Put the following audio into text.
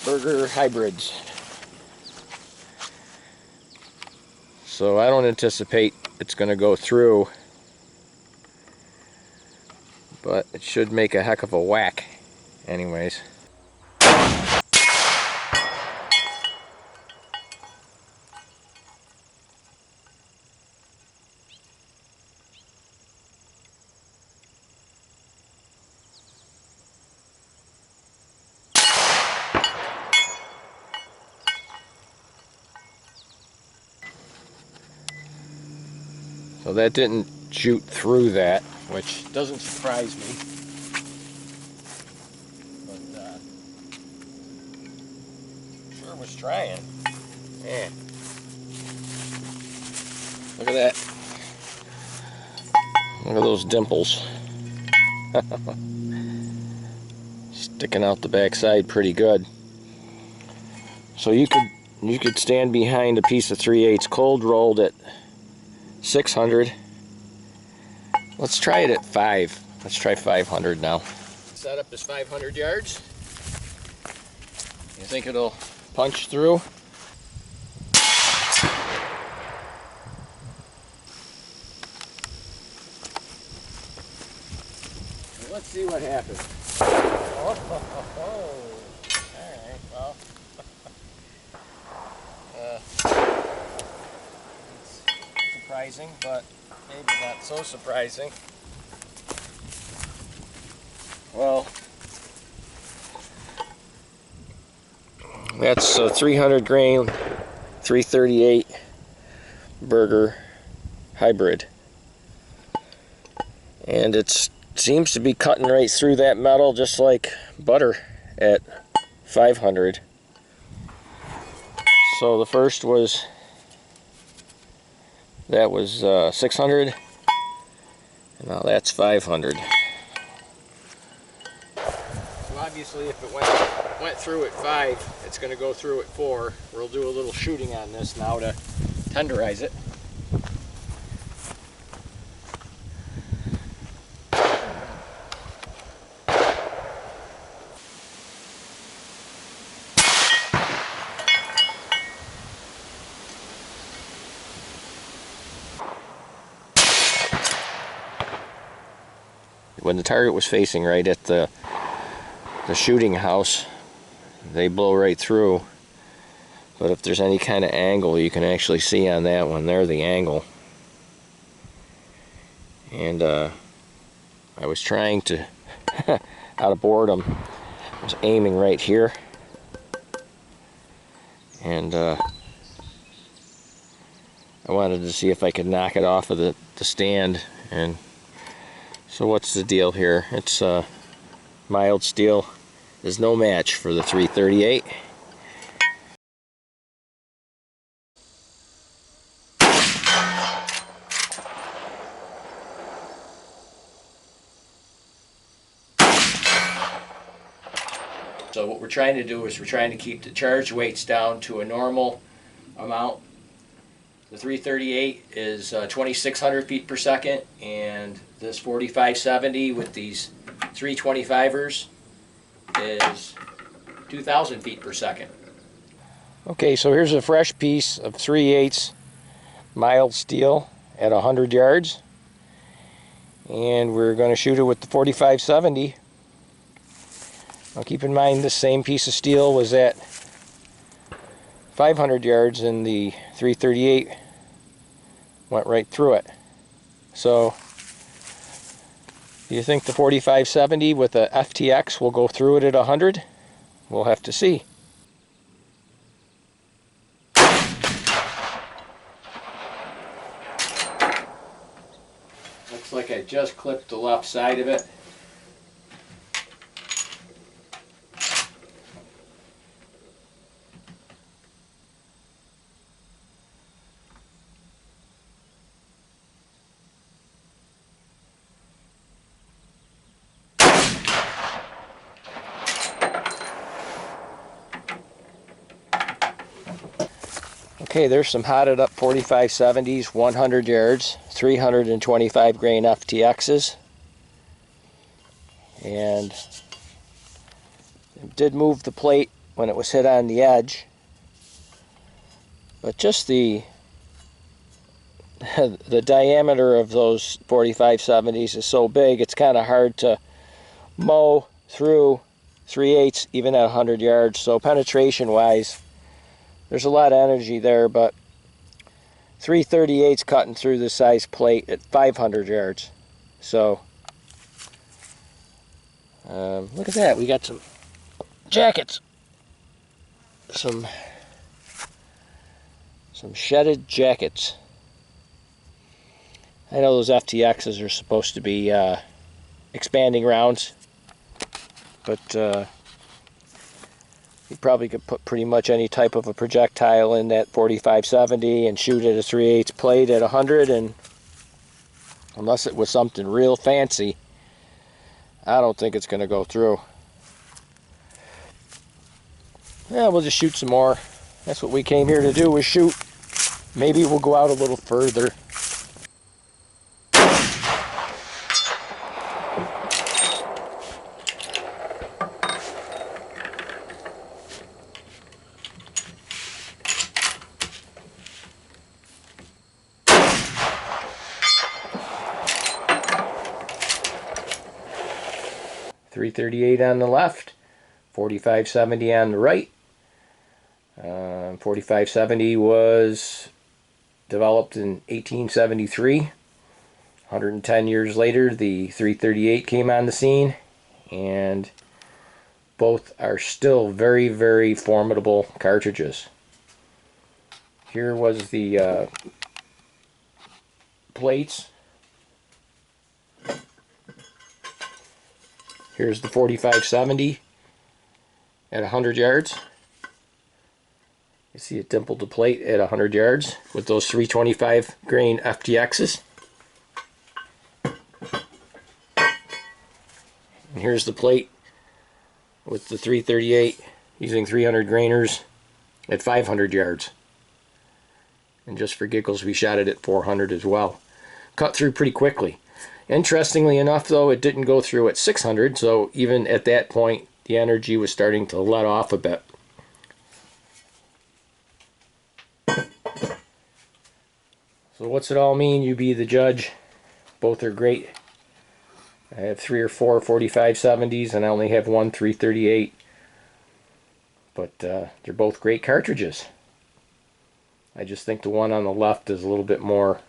burger hybrids. So I don't anticipate it's going to go through, but it should make a heck of a whack anyways. So that didn't shoot through that, which doesn't surprise me. But sure was trying. Man, look at that. Look at those dimples. Sticking out the backside pretty good. So you could stand behind a piece of 3/8 cold rolled at 600. Let's try it at 5. Let's try 500 now. Setup is 500 yards. You think it'll punch through? Let's see what happens. Oh, alright, well. It's surprising, but maybe not so surprising. Well, that's a 300 grain 338 burger hybrid, and it seems to be cutting right through that metal just like butter at 500. So the first was, that was 600, and now that's 500. So obviously if it went through at 5, it's going to go through at 4. We'll do a little shooting on this now to tenderize it. When the target was facing right at the shooting house, they blow right through. But if there's any kind of angle, you can actually see on that one there the angle. And I was trying to, out of boredom, I was aiming right here. And I wanted to see if I could knock it off of the stand. And so what's the deal here? It's mild steel is no match for the 338. So what we're trying to do is we're trying to keep the charge weights down to a normal amount. The 338 is 2,600 feet per second, and this 4570 with these 325ers is 2,000 feet per second. Okay, so here's a fresh piece of 3/8 mild steel at 100 yards, and we're going to shoot it with the 4570. Now keep in mind this same piece of steel was at 500 yards and the 338 went right through it. So do you think the 4570 with a FTX will go through it at 100? We'll have to see. Looks like I just clipped the left side of it. Okay, there's some hotted up 4570s, 100 yards, 325 grain FTXs. And it did move the plate when it was hit on the edge. But just the the diameter of those 4570s is so big, it's kind of hard to mow through 3/8 even at 100 yards. So penetration wise, there's a lot of energy there, but 338's cutting through the size plate at 500 yards. So look at that, we got some jackets, some shedded jackets. I know those FTXs are supposed to be expanding rounds, but you probably could put pretty much any type of a projectile in that 4570 and shoot at a 3/8 plate at 100, and unless it was something real fancy, I don't think it's going to go through. Yeah, we'll just shoot some more. That's what we came here to do, was shoot. Maybe we'll go out a little further. .338 on the left, 4570 on the right. 4570 was developed in 1873. 110 years later, the .338 came on the scene, and both are still very, very formidable cartridges. Here was the plates. Here's the 4570 at 100 yards. You see it dimpled the plate at 100 yards with those 325 grain FTXs. And here's the plate with the 338 using 300 grainers at 500 yards. And just for giggles, we shot it at 400 as well. Cut through pretty quickly. Interestingly enough, though, it didn't go through at 600, so even at that point, the energy was starting to let off a bit. So what's it all mean? You be the judge. Both are great. I have 3 or 4 4570s, and I only have one 338. But they're both great cartridges. I just think the one on the left is a little bit more